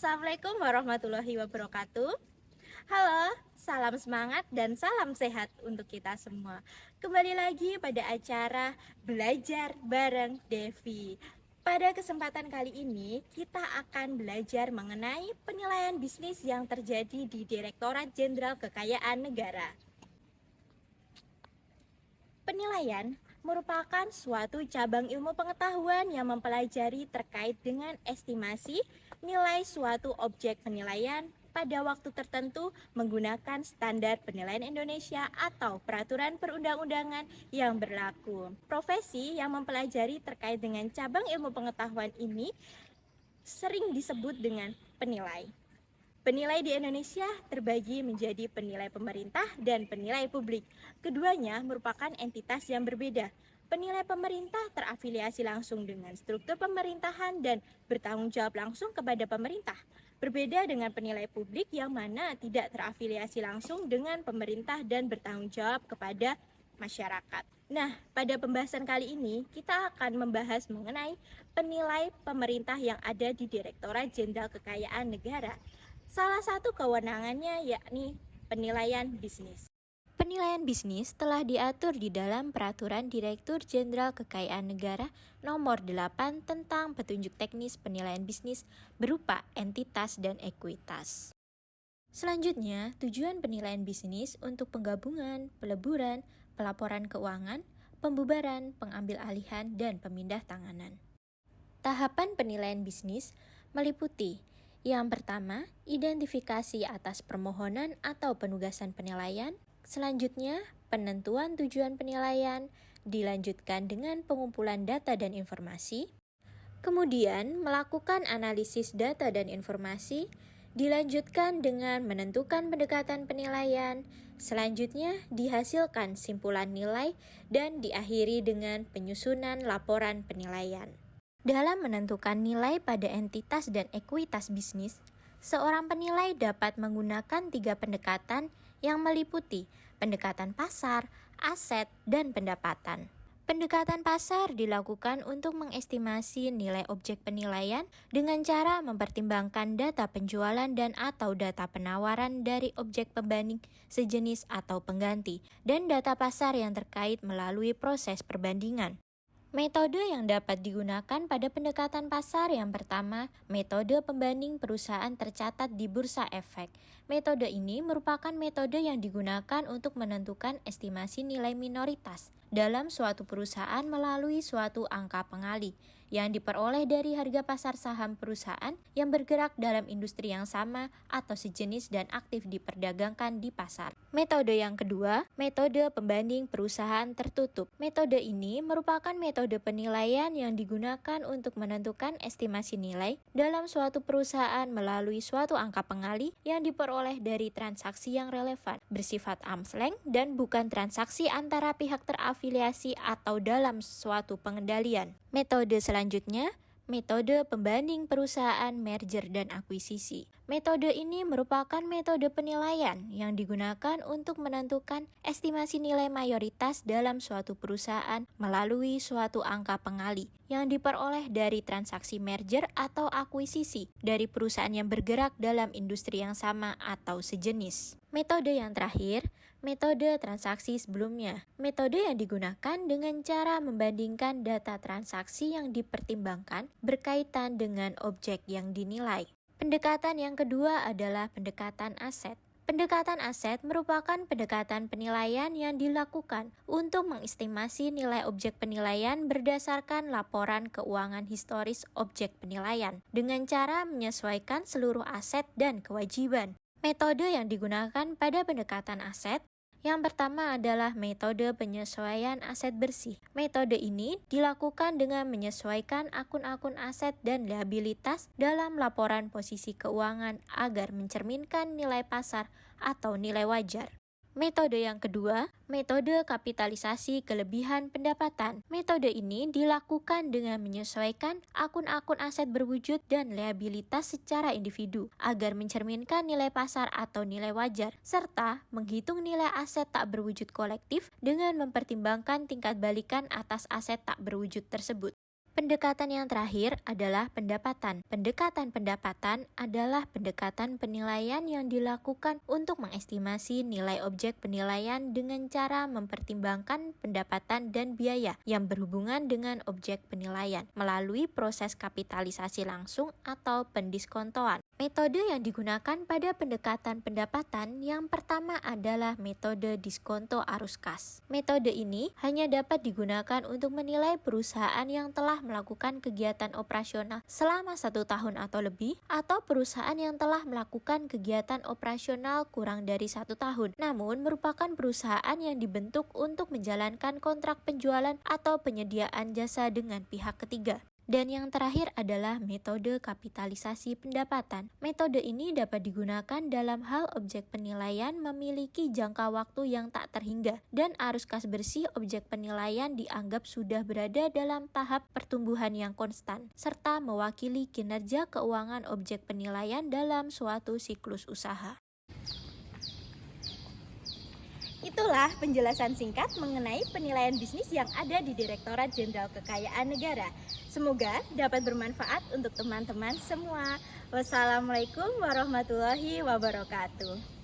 Assalamualaikum warahmatullahi wabarakatuh. Halo, salam semangat dan salam sehat untuk kita semua. Kembali lagi pada acara Belajar Bareng Devi. Pada kesempatan kali ini, kita akan belajar mengenai penilaian bisnis yang terjadi di Direktorat Jenderal Kekayaan Negara. Penilaian merupakan suatu cabang ilmu pengetahuan yang mempelajari terkait dengan estimasi nilai suatu objek penilaian pada waktu tertentu menggunakan standar penilaian Indonesia atau peraturan perundang-undangan yang berlaku. Profesi yang mempelajari terkait dengan cabang ilmu pengetahuan ini sering disebut dengan penilai. Penilai di Indonesia terbagi menjadi penilai pemerintah dan penilai publik. Keduanya merupakan entitas yang berbeda. Penilai pemerintah terafiliasi langsung dengan struktur pemerintahan dan bertanggung jawab langsung kepada pemerintah. Berbeda dengan penilai publik yang mana tidak terafiliasi langsung dengan pemerintah dan bertanggung jawab kepada masyarakat. Nah, pada pembahasan kali ini kita akan membahas mengenai penilai pemerintah yang ada di Direktorat Jenderal Kekayaan Negara. Salah satu kewenangannya yakni penilaian bisnis. Penilaian bisnis telah diatur di dalam Peraturan Direktur Jenderal Kekayaan Negara Nomor 8 tentang petunjuk teknis penilaian bisnis berupa entitas dan ekuitas. Selanjutnya, tujuan penilaian bisnis untuk penggabungan, peleburan, pelaporan keuangan, pembubaran, pengambil alihan, dan pemindah tanganan. Tahapan penilaian bisnis meliputi yang pertama, identifikasi atas permohonan atau penugasan penilaian. Selanjutnya, penentuan tujuan penilaian, dilanjutkan dengan pengumpulan data dan informasi. Kemudian, melakukan analisis data dan informasi, dilanjutkan dengan menentukan pendekatan penilaian. Selanjutnya, dihasilkan simpulan nilai dan diakhiri dengan penyusunan laporan penilaian. Dalam menentukan nilai pada entitas dan ekuitas bisnis, seorang penilai dapat menggunakan 3 pendekatan yang meliputi pendekatan pasar, aset, dan pendapatan. Pendekatan pasar dilakukan untuk mengestimasi nilai objek penilaian dengan cara mempertimbangkan data penjualan dan atau data penawaran dari objek pembanding sejenis atau pengganti, dan data pasar yang terkait melalui proses perbandingan. Metode yang dapat digunakan pada pendekatan pasar yang pertama, metode pembanding perusahaan tercatat di Bursa Efek. Metode ini merupakan metode yang digunakan untuk menentukan estimasi nilai minoritas dalam suatu perusahaan melalui suatu angka pengali yang diperoleh dari harga pasar saham perusahaan yang bergerak dalam industri yang sama atau sejenis dan aktif diperdagangkan di pasar. Metode yang kedua, metode pembanding perusahaan tertutup. Metode ini merupakan metode penilaian yang digunakan untuk menentukan estimasi nilai dalam suatu perusahaan melalui suatu angka pengali yang diperoleh dari transaksi yang relevan, bersifat arm's length dan bukan transaksi antara pihak terafiliasi atau dalam suatu pengendalian. Metode selanjutnya, metode pembanding perusahaan merger dan akuisisi. Metode ini merupakan metode penilaian yang digunakan untuk menentukan estimasi nilai mayoritas dalam suatu perusahaan melalui suatu angka pengali yang diperoleh dari transaksi merger atau akuisisi dari perusahaan yang bergerak dalam industri yang sama atau sejenis. Metode yang terakhir, metode transaksi sebelumnya. Metode yang digunakan dengan cara membandingkan data transaksi yang dipertimbangkan berkaitan dengan objek yang dinilai. Pendekatan yang kedua adalah pendekatan aset. Pendekatan aset merupakan pendekatan penilaian yang dilakukan untuk mengestimasi nilai objek penilaian berdasarkan laporan keuangan historis objek penilaian dengan cara menyesuaikan seluruh aset dan kewajiban. Metode yang digunakan pada pendekatan aset yang pertama adalah metode penyesuaian aset bersih. Metode ini dilakukan dengan menyesuaikan akun-akun aset dan liabilitas dalam laporan posisi keuangan agar mencerminkan nilai pasar atau nilai wajar. Metode yang kedua, metode kapitalisasi kelebihan pendapatan. Metode ini dilakukan dengan menyesuaikan akun-akun aset berwujud dan liabilitas secara individu agar mencerminkan nilai pasar atau nilai wajar, serta menghitung nilai aset tak berwujud kolektif dengan mempertimbangkan tingkat balikan atas aset tak berwujud tersebut. Pendekatan yang terakhir adalah pendapatan. Pendekatan pendapatan adalah pendekatan penilaian yang dilakukan untuk mengestimasi nilai objek penilaian dengan cara mempertimbangkan pendapatan dan biaya yang berhubungan dengan objek penilaian melalui proses kapitalisasi langsung atau pendiskontoan. Metode yang digunakan pada pendekatan pendapatan yang pertama adalah metode diskonto arus kas. Metode ini hanya dapat digunakan untuk menilai perusahaan yang telah melakukan kegiatan operasional selama 1 tahun atau lebih, atau perusahaan yang telah melakukan kegiatan operasional kurang dari 1 tahun, namun merupakan perusahaan yang dibentuk untuk menjalankan kontrak penjualan atau penyediaan jasa dengan pihak ketiga. Dan yang terakhir adalah metode kapitalisasi pendapatan. Metode ini dapat digunakan dalam hal objek penilaian memiliki jangka waktu yang tak terhingga dan arus kas bersih objek penilaian dianggap sudah berada dalam tahap pertumbuhan yang konstan, serta mewakili kinerja keuangan objek penilaian dalam suatu siklus usaha. Itulah penjelasan singkat mengenai penilaian bisnis yang ada di Direktorat Jenderal Kekayaan Negara. Semoga dapat bermanfaat untuk teman-teman semua. Wassalamualaikum warahmatullahi wabarakatuh.